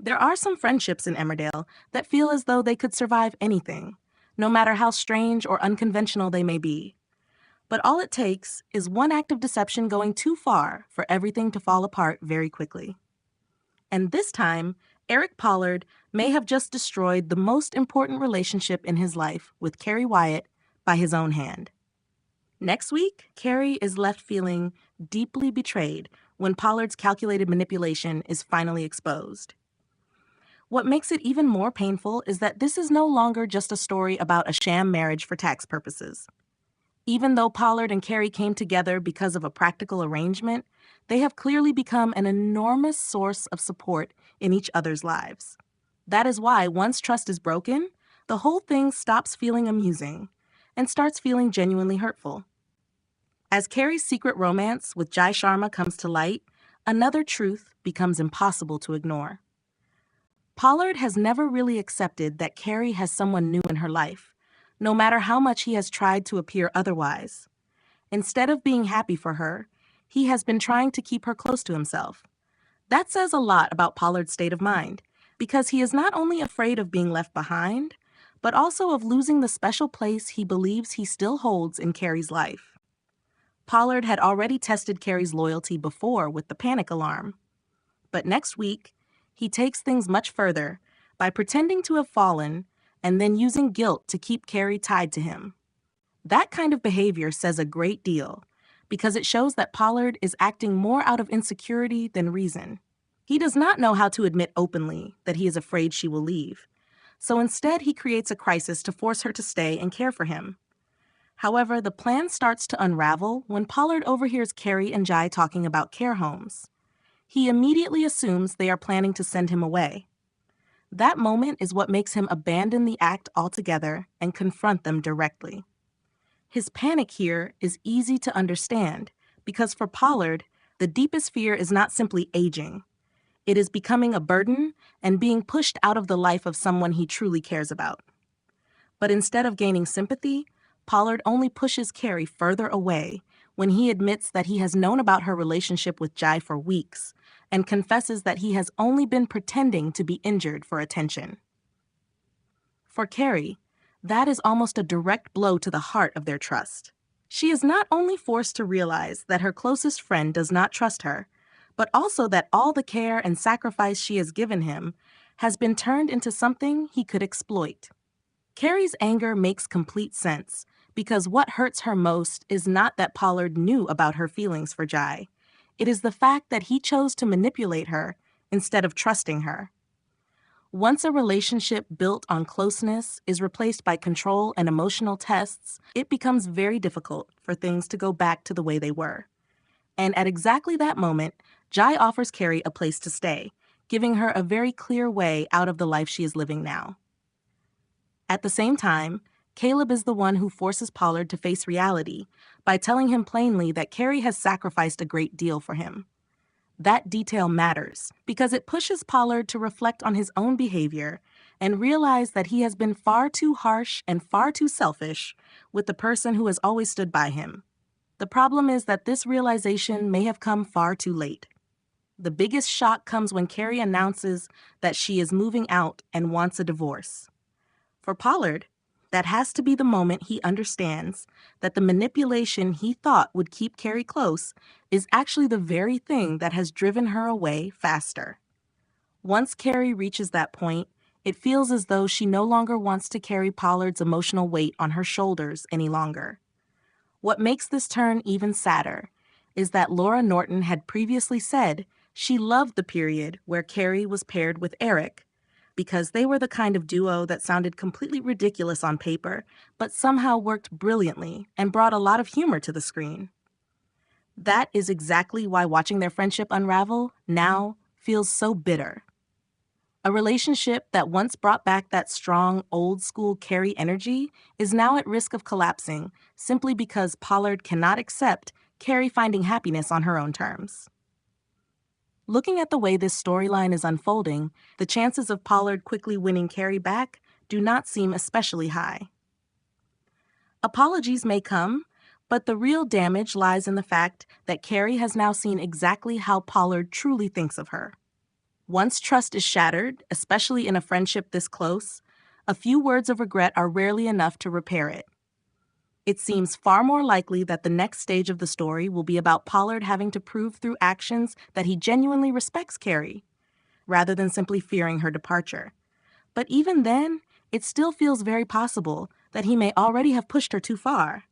There are some friendships in Emmerdale that feel as though they could survive anything, no matter how strange or unconventional they may be. But all it takes is one act of deception going too far for everything to fall apart very quickly. And this time, Eric Pollard may have just destroyed the most important relationship in his life with Kerry Wyatt by his own hand. Next week, Kerry is left feeling deeply betrayed when Pollard's calculated manipulation is finally exposed. What makes it even more painful is that this is no longer just a story about a sham marriage for tax purposes. Even though Pollard and Kerry came together because of a practical arrangement, they have clearly become an enormous source of support in each other's lives. That is why once trust is broken, the whole thing stops feeling amusing and starts feeling genuinely hurtful. As Kerry's secret romance with Jai Sharma comes to light, another truth becomes impossible to ignore. Pollard has never really accepted that Kerry has someone new in her life, no matter how much he has tried to appear otherwise. Instead of being happy for her, he has been trying to keep her close to himself. That says a lot about Pollard's state of mind, because he is not only afraid of being left behind, but also of losing the special place he believes he still holds in Kerry's life. Pollard had already tested Kerry's loyalty before with the panic alarm. But next week, he takes things much further by pretending to have fallen and then using guilt to keep Kerry tied to him. That kind of behavior says a great deal, because it shows that Pollard is acting more out of insecurity than reason. He does not know how to admit openly that he is afraid she will leave, so instead he creates a crisis to force her to stay and care for him. However, the plan starts to unravel when Pollard overhears Kerry and Jai talking about care homes. He immediately assumes they are planning to send him away. That moment is what makes him abandon the act altogether and confront them directly. His panic here is easy to understand because for Pollard, the deepest fear is not simply aging. It is becoming a burden and being pushed out of the life of someone he truly cares about. But instead of gaining sympathy, Pollard only pushes Kerry further away when he admits that he has known about her relationship with Jai for weeks and confesses that he has only been pretending to be injured for attention. For Kerry, that is almost a direct blow to the heart of their trust. She is not only forced to realize that her closest friend does not trust her, but also that all the care and sacrifice she has given him has been turned into something he could exploit. Kerry's anger makes complete sense, because what hurts her most is not that Pollard knew about her feelings for Jai. It is the fact that he chose to manipulate her instead of trusting her. Once a relationship built on closeness is replaced by control and emotional tests, it becomes very difficult for things to go back to the way they were. And at exactly that moment, Jai offers Kerry a place to stay, giving her a very clear way out of the life she is living now. At the same time, Caleb is the one who forces Pollard to face reality by telling him plainly that Kerry has sacrificed a great deal for him. That detail matters because it pushes Pollard to reflect on his own behavior and realize that he has been far too harsh and far too selfish with the person who has always stood by him. The problem is that this realization may have come far too late. The biggest shock comes when Kerry announces that she is moving out and wants a divorce. For Pollard, that has to be the moment he understands that the manipulation he thought would keep Kerry close is actually the very thing that has driven her away faster. Once Kerry reaches that point, it feels as though she no longer wants to carry Pollard's emotional weight on her shoulders any longer. What makes this turn even sadder is that Laura Norton had previously said she loved the period where Kerry was paired with Eric, because they were the kind of duo that sounded completely ridiculous on paper, but somehow worked brilliantly and brought a lot of humor to the screen. That is exactly why watching their friendship unravel now feels so bitter. A relationship that once brought back that strong, old-school Kerry energy is now at risk of collapsing simply because Pollard cannot accept Kerry finding happiness on her own terms. Looking at the way this storyline is unfolding, the chances of Pollard quickly winning Kerry back do not seem especially high. Apologies may come, but the real damage lies in the fact that Kerry has now seen exactly how Pollard truly thinks of her. Once trust is shattered, especially in a friendship this close, a few words of regret are rarely enough to repair it. It seems far more likely that the next stage of the story will be about Pollard having to prove through actions that he genuinely respects Kerry, rather than simply fearing her departure. But even then, it still feels very possible that he may already have pushed her too far.